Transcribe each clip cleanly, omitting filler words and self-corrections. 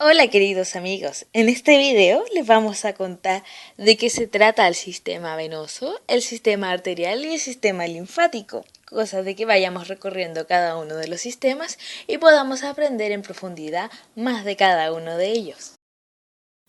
Hola queridos amigos, en este video les vamos a contar de qué se trata el sistema venoso, el sistema arterial y el sistema linfático, cosa de que vayamos recorriendo cada uno de los sistemas y podamos aprender en profundidad más de cada uno de ellos.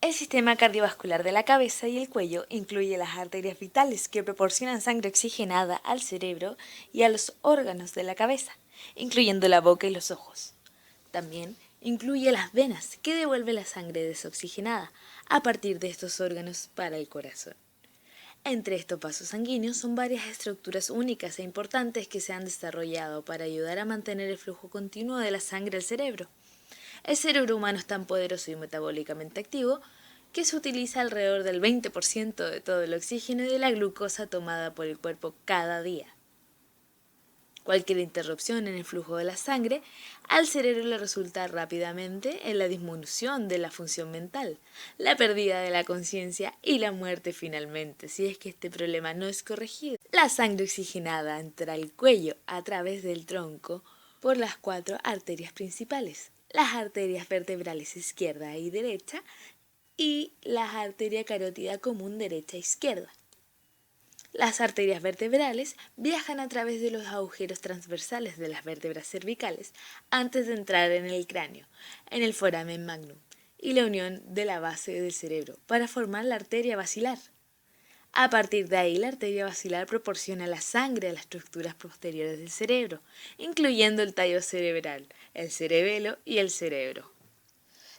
El sistema cardiovascular de la cabeza y el cuello incluye las arterias vitales que proporcionan sangre oxigenada al cerebro y a los órganos de la cabeza, incluyendo la boca y los ojos. También incluye las venas que devuelven la sangre desoxigenada a partir de estos órganos para el corazón. Entre estos vasos sanguíneos son varias estructuras únicas e importantes que se han desarrollado para ayudar a mantener el flujo continuo de la sangre al cerebro. El cerebro humano es tan poderoso y metabólicamente activo que se utiliza alrededor del 20% de todo el oxígeno y de la glucosa tomada por el cuerpo cada día. Cualquier interrupción en el flujo de la sangre al cerebro le resulta rápidamente en la disminución de la función mental, la pérdida de la conciencia y la muerte finalmente, si es que este problema no es corregido. La sangre oxigenada entra al cuello a través del tronco por las 4 arterias principales, las arterias vertebrales izquierda y derecha y la arteria carótida común derecha e izquierda. Las arterias vertebrales viajan a través de los agujeros transversales de las vértebras cervicales antes de entrar en el cráneo, en el foramen magnum y la unión de la base del cerebro para formar la arteria basilar. A partir de ahí, la arteria basilar proporciona la sangre a las estructuras posteriores del cerebro, incluyendo el tallo cerebral, el cerebelo y el cerebro.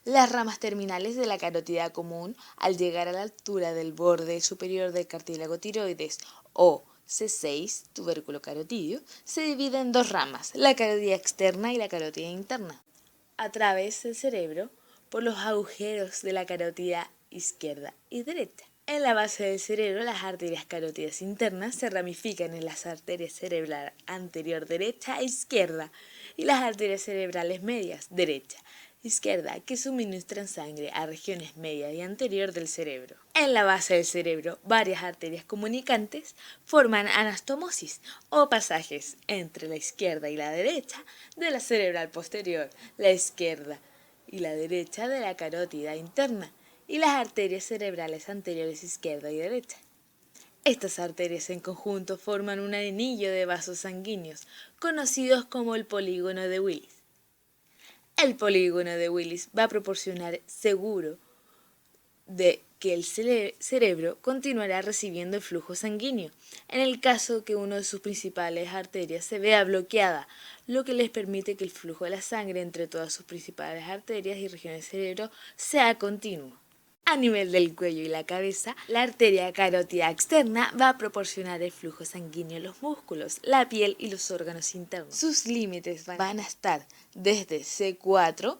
Las ramas terminales de la carótida común, al llegar a la altura del borde superior del cartílago tiroides o C6, tubérculo carotidio, se dividen en dos ramas, la carótida externa y la carótida interna, a través del cerebro por los agujeros de la carótida izquierda y derecha. En la base del cerebro, las arterias carótidas internas se ramifican en las arterias cerebral anterior derecha e izquierda y las arterias cerebrales medias derecha izquierda que suministran sangre a regiones media y anterior del cerebro. En la base del cerebro, varias arterias comunicantes forman anastomosis o pasajes entre la izquierda y la derecha de la cerebral posterior, la izquierda y la derecha de la carótida interna y las arterias cerebrales anteriores izquierda y derecha. Estas arterias en conjunto forman un anillo de vasos sanguíneos, conocidos como el polígono de Willis. El polígono de Willis va a proporcionar seguro de que el cerebro continuará recibiendo el flujo sanguíneo, en el caso que una de sus principales arterias se vea bloqueada, lo que les permite que el flujo de la sangre entre todas sus principales arterias y regiones del cerebro sea continuo. A nivel del cuello y la cabeza, la arteria carótida externa va a proporcionar el flujo sanguíneo a los músculos, la piel y los órganos internos. Sus límites van a estar desde C4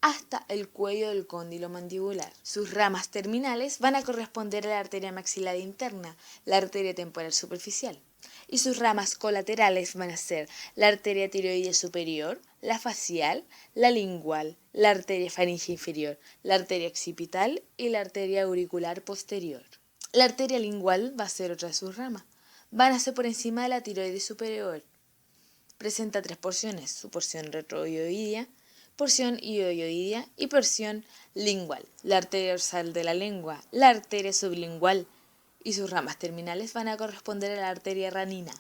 hasta el cuello del cóndilo mandibular. Sus ramas terminales van a corresponder a la arteria maxilar interna, la arteria temporal superficial. Y sus ramas colaterales van a ser la arteria tiroidea superior, la facial, la lingual, la arteria faríngea inferior, la arteria occipital y la arteria auricular posterior. La arteria lingual va a ser otra de sus ramas. Van a ser por encima de la tiroides superior. Presenta 3 porciones, su porción retroioidea, porción ioioidea y porción lingual. La arteria dorsal de la lengua, la arteria sublingual y sus ramas terminales van a corresponder a la arteria ranina.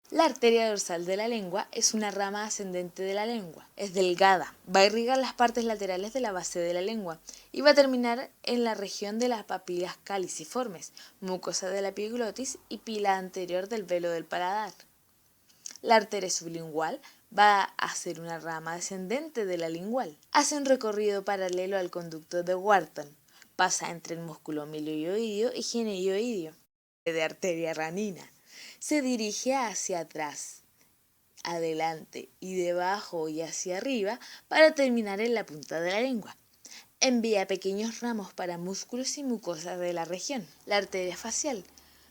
La arteria dorsal de la lengua es una rama ascendente de la lengua. Es delgada, va a irrigar las partes laterales de la base de la lengua y va a terminar en la región de las papilas caliciformes, mucosa de la epiglotis y pila anterior del velo del paladar. La arteria sublingual va a ser una rama descendente de la lingual. Hace un recorrido paralelo al conducto de Wharton. Pasa entre el músculo milioideo y geneioideo de arteria ranina. Se dirige hacia atrás, adelante y debajo y hacia arriba para terminar en la punta de la lengua. Envía pequeños ramos para músculos y mucosas de la región. La arteria facial.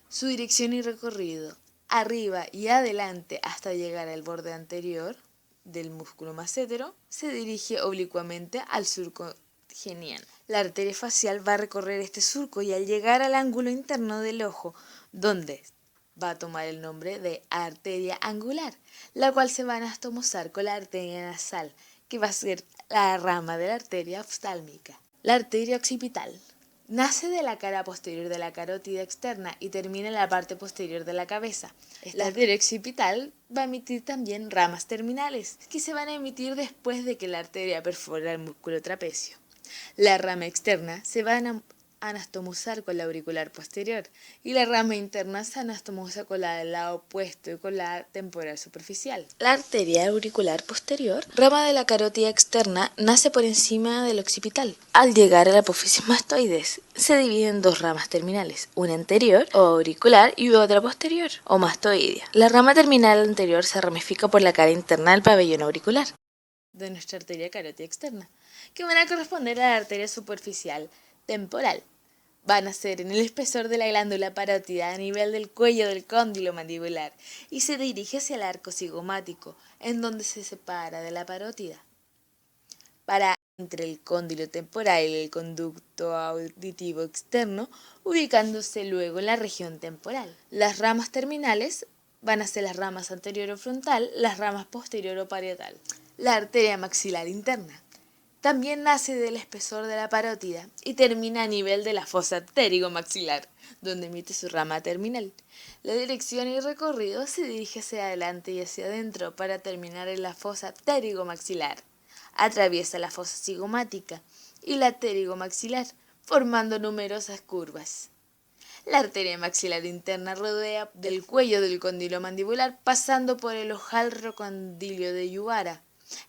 Su dirección y recorrido arriba y adelante hasta llegar al borde anterior del músculo massetero, se dirige oblicuamente al surco geniano. La arteria facial va a recorrer este surco y al llegar al ángulo interno del ojo, donde va a tomar el nombre de arteria angular, la cual se va a anastomosar con la arteria nasal, que va a ser la rama de la arteria oftálmica. La arteria occipital nace de la cara posterior de la carótida externa y termina en la parte posterior de la cabeza. La arteria occipital va a emitir también ramas terminales, que se van a emitir después de que la arteria perfora el músculo trapecio. La rama externa se va a anastomosar con la auricular posterior y la rama interna se anastomosa con la del lado opuesto y con la temporal superficial. La arteria auricular posterior, rama de la carótida externa, nace por encima del occipital. Al llegar a la apófisis mastoides, se divide en dos ramas terminales, una anterior o auricular y otra posterior o mastoidea. La rama terminal anterior se ramifica por la cara interna del pabellón auricular de nuestra arteria carótida externa, que van a corresponder a la arteria superficial temporal. Van a ser en el espesor de la glándula parótida a nivel del cuello del cóndilo mandibular y se dirige hacia el arco cigomático, en donde se separa de la parótida. Para entre el cóndilo temporal y el conducto auditivo externo, ubicándose luego en la región temporal. Las ramas terminales van a ser las ramas anterior-frontal, las ramas posterior-parietal. La arteria maxilar interna también nace del espesor de la parótida y termina a nivel de la fosa pterigomaxilar, donde emite su rama terminal. La dirección y recorrido se dirige hacia adelante y hacia adentro para terminar en la fosa pterigomaxilar. Atraviesa la fosa cigomática y la pterigomaxilar, formando numerosas curvas. La arteria maxilar interna rodea del cuello del cóndilo mandibular pasando por el hojaldro condilio de Yubara,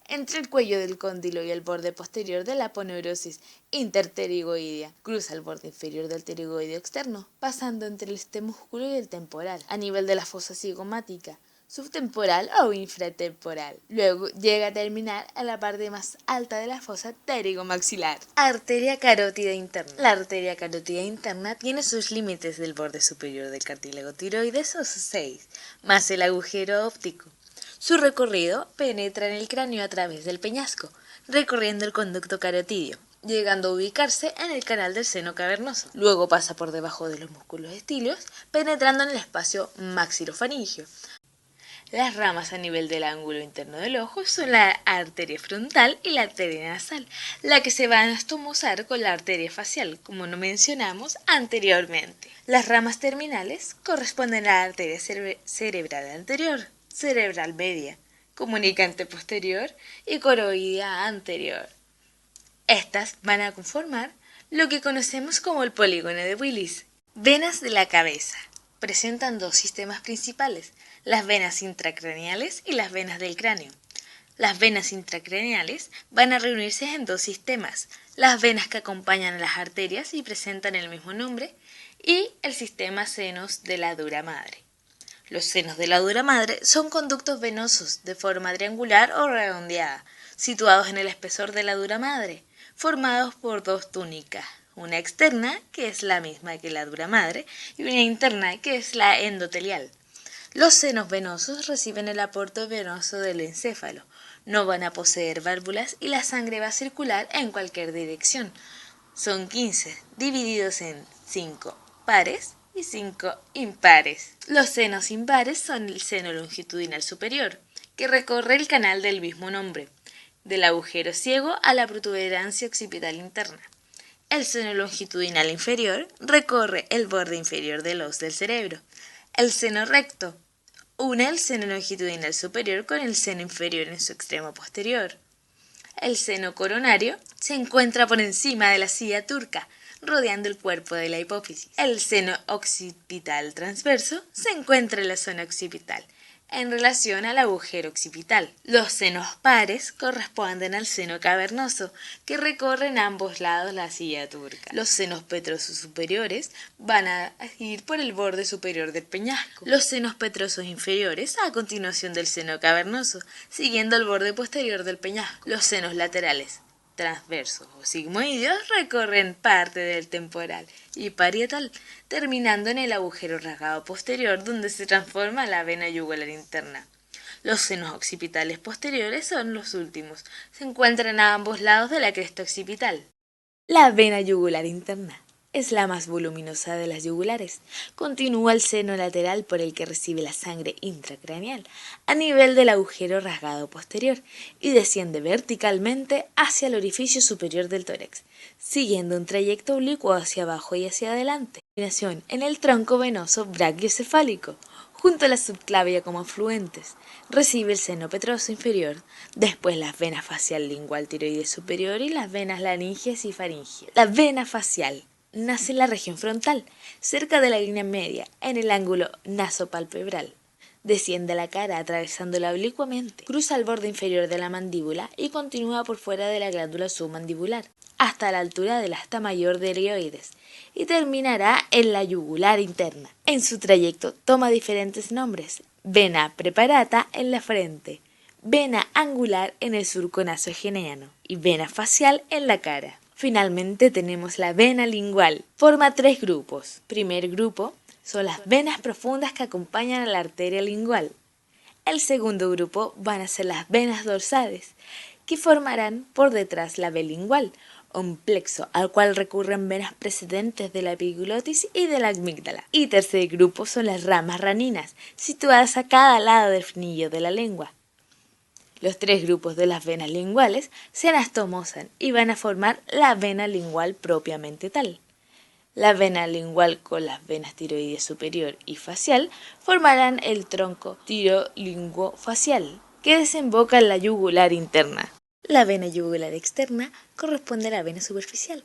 entre el cuello del cóndilo y el borde posterior de la aponeurosis interpterigoidea. Cruza el borde inferior del pterigoideo externo, pasando entre este músculo y el temporal, a nivel de la fosa cigomática, subtemporal o infratemporal. Luego llega a terminar a la parte más alta de la fosa pterigomaxilar. Arteria carótida interna. La arteria carótida interna tiene sus límites del borde superior del cartílago tiroides o 6, más el agujero óptico. Su recorrido penetra en el cráneo a través del peñasco, recorriendo el conducto carotidio, llegando a ubicarse en el canal del seno cavernoso. Luego pasa por debajo de los músculos estilios, penetrando en el espacio maxilofaringio. Las ramas a nivel del ángulo interno del ojo son la arteria frontal y la arteria nasal, la que se va a anastomosar con la arteria facial, como no mencionamos anteriormente. Las ramas terminales corresponden a la arteria cerebral anterior, cerebral media, comunicante posterior y coroidea anterior. Estas van a conformar lo que conocemos como el polígono de Willis. Venas de la cabeza. Presentan dos sistemas principales, las venas intracraneales y las venas del cráneo. Las venas intracraneales van a reunirse en dos sistemas, las venas que acompañan a las arterias y presentan el mismo nombre, y el sistema senos de la dura madre. Los senos de la dura madre son conductos venosos de forma triangular o redondeada, situados en el espesor de la dura madre, formados por dos túnicas, una externa, que es la misma que la dura madre, y una interna, que es la endotelial. Los senos venosos reciben el aporte venoso del encéfalo, no van a poseer válvulas y la sangre va a circular en cualquier dirección. Son 15, divididos en 5 pares y 5 impares. Los senos impares son el seno longitudinal superior, que recorre el canal del mismo nombre, del agujero ciego a la protuberancia occipital interna. El seno longitudinal inferior recorre el borde inferior del os del cerebro. El seno recto une el seno longitudinal superior con el seno inferior en su extremo posterior. El seno coronario se encuentra por encima de la silla turca, rodeando el cuerpo de la hipófisis. El seno occipital transverso se encuentra en la zona occipital, en relación al agujero occipital. Los senos pares corresponden al seno cavernoso, que recorre en ambos lados la silla turca. Los senos petrosos superiores van a ir por el borde superior del peñasco. Los senos petrosos inferiores a continuación del seno cavernoso, siguiendo el borde posterior del peñasco. Los senos laterales transversos o sigmoideos recorren parte del temporal y parietal, terminando en el agujero rasgado posterior donde se transforma la vena yugular interna. Los senos occipitales posteriores son los últimos, se encuentran a ambos lados de la cresta occipital. La vena yugular interna es la más voluminosa de las yugulares. Continúa el seno lateral por el que recibe la sangre intracraneal a nivel del agujero rasgado posterior y desciende verticalmente hacia el orificio superior del tórax, siguiendo un trayecto oblicuo hacia abajo y hacia adelante. Terminación en el tronco venoso brachiocefálico, junto a la subclavia como afluentes. Recibe el seno petroso inferior, después las venas facial, lingual, tiroides superior y las venas laringeas y faringeas. La vena facial nace en la región frontal, cerca de la línea media, en el ángulo nasopalpebral. Desciende a la cara atravesándola oblicuamente, cruza el borde inferior de la mandíbula y continúa por fuera de la glándula submandibular, hasta la altura del asta mayor del ilioides, y terminará en la yugular interna. En su trayecto toma diferentes nombres: vena preparata en la frente, vena angular en el surco nasogeneano y vena facial en la cara. Finalmente tenemos la vena lingual. Forma 3 grupos. Primer grupo son las venas profundas que acompañan a la arteria lingual. El segundo grupo van a ser las venas dorsales, que formarán por detrás la vena lingual, un plexo al cual recurren venas precedentes de la epiglotis y de la amígdala. Y tercer grupo son las ramas raninas, situadas a cada lado del frenillo de la lengua. Los 3 grupos de las venas linguales se anastomosan y van a formar la vena lingual propiamente tal. La vena lingual con las venas tiroides superior y facial formarán el tronco tirolinguofacial, que desemboca en la yugular interna. La vena yugular externa corresponde a la vena superficial.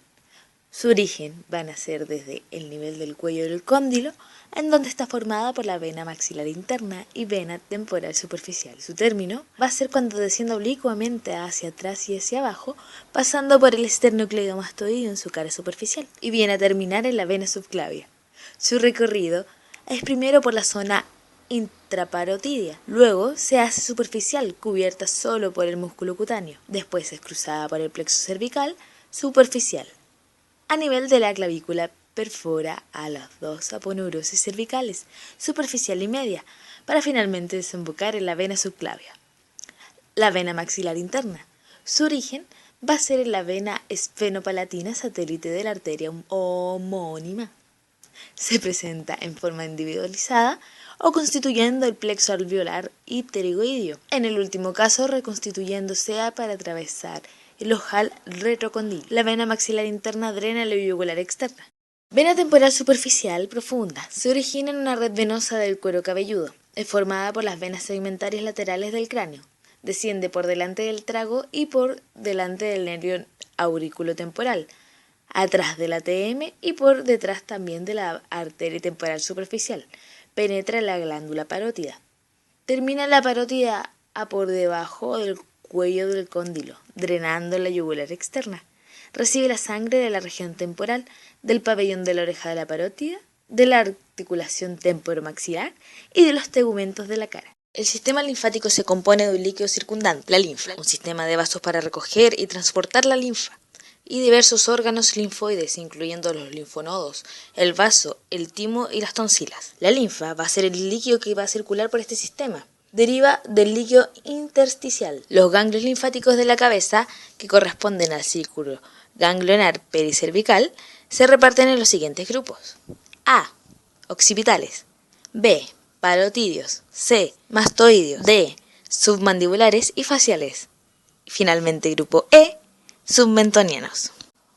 Su origen van a ser desde el nivel del cuello del cóndilo, en donde está formada por la vena maxilar interna y vena temporal superficial. Su término va a ser cuando desciende oblicuamente hacia atrás y hacia abajo, pasando por el esternocleidomastoideo en su cara superficial, y viene a terminar en la vena subclavia. Su recorrido es primero por la zona intraparotidia, luego se hace superficial, cubierta solo por el músculo cutáneo, después es cruzada por el plexo cervical superficial. A nivel de la clavícula perfora a las 2 aponeurosis cervicales, superficial y media, para finalmente desembocar en la vena subclavia. La vena maxilar interna. Su origen va a ser en la vena esfenopalatina, satélite de la arteria homónima. Se presenta en forma individualizada o constituyendo el plexo alveolar y pterigoideo. En el último caso, reconstituyéndose para atravesar el ojal retrocondilo. La vena maxilar interna drena la yugular externa. Vena temporal superficial profunda. Se origina en una red venosa del cuero cabelludo. Es formada por las venas segmentarias laterales del cráneo. Desciende por delante del trago y por delante del nervio auriculotemporal, atrás del ATM y por detrás también de la arteria temporal superficial. Penetra la glándula parótida. Termina la parótida a por debajo del cuello del cóndilo, drenando la yugular externa. Recibe la sangre de la región temporal, del pabellón de la oreja de la parótida, de la articulación temporomaxilar y de los tegumentos de la cara. El sistema linfático se compone de un líquido circundante, la linfa, un sistema de vasos para recoger y transportar la linfa, y diversos órganos linfoides, incluyendo los linfonodos, el vaso, el timo y las tonsilas. La linfa va a ser el líquido que va a circular por este sistema. Deriva del líquido intersticial. Los ganglios linfáticos de la cabeza, que corresponden al círculo ganglionar pericervical, se reparten en los siguientes grupos: A. Occipitales. B. Parotidios. C. Mastoidios. D. Submandibulares y faciales. Y finalmente grupo E. Submentonianos.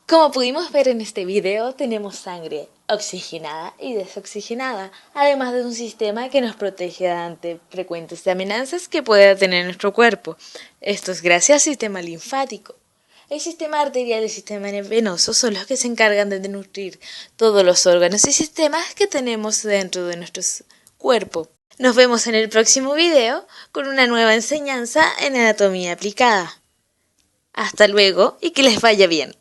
Como pudimos ver en este video, tenemos sangre oxigenada y desoxigenada, además de un sistema que nos protege ante frecuentes amenazas que pueda tener nuestro cuerpo. Esto es gracias al sistema linfático. El sistema arterial y el sistema venoso son los que se encargan de nutrir todos los órganos y sistemas que tenemos dentro de nuestro cuerpo. Nos vemos en el próximo video con una nueva enseñanza en anatomía aplicada. Hasta luego y que les vaya bien.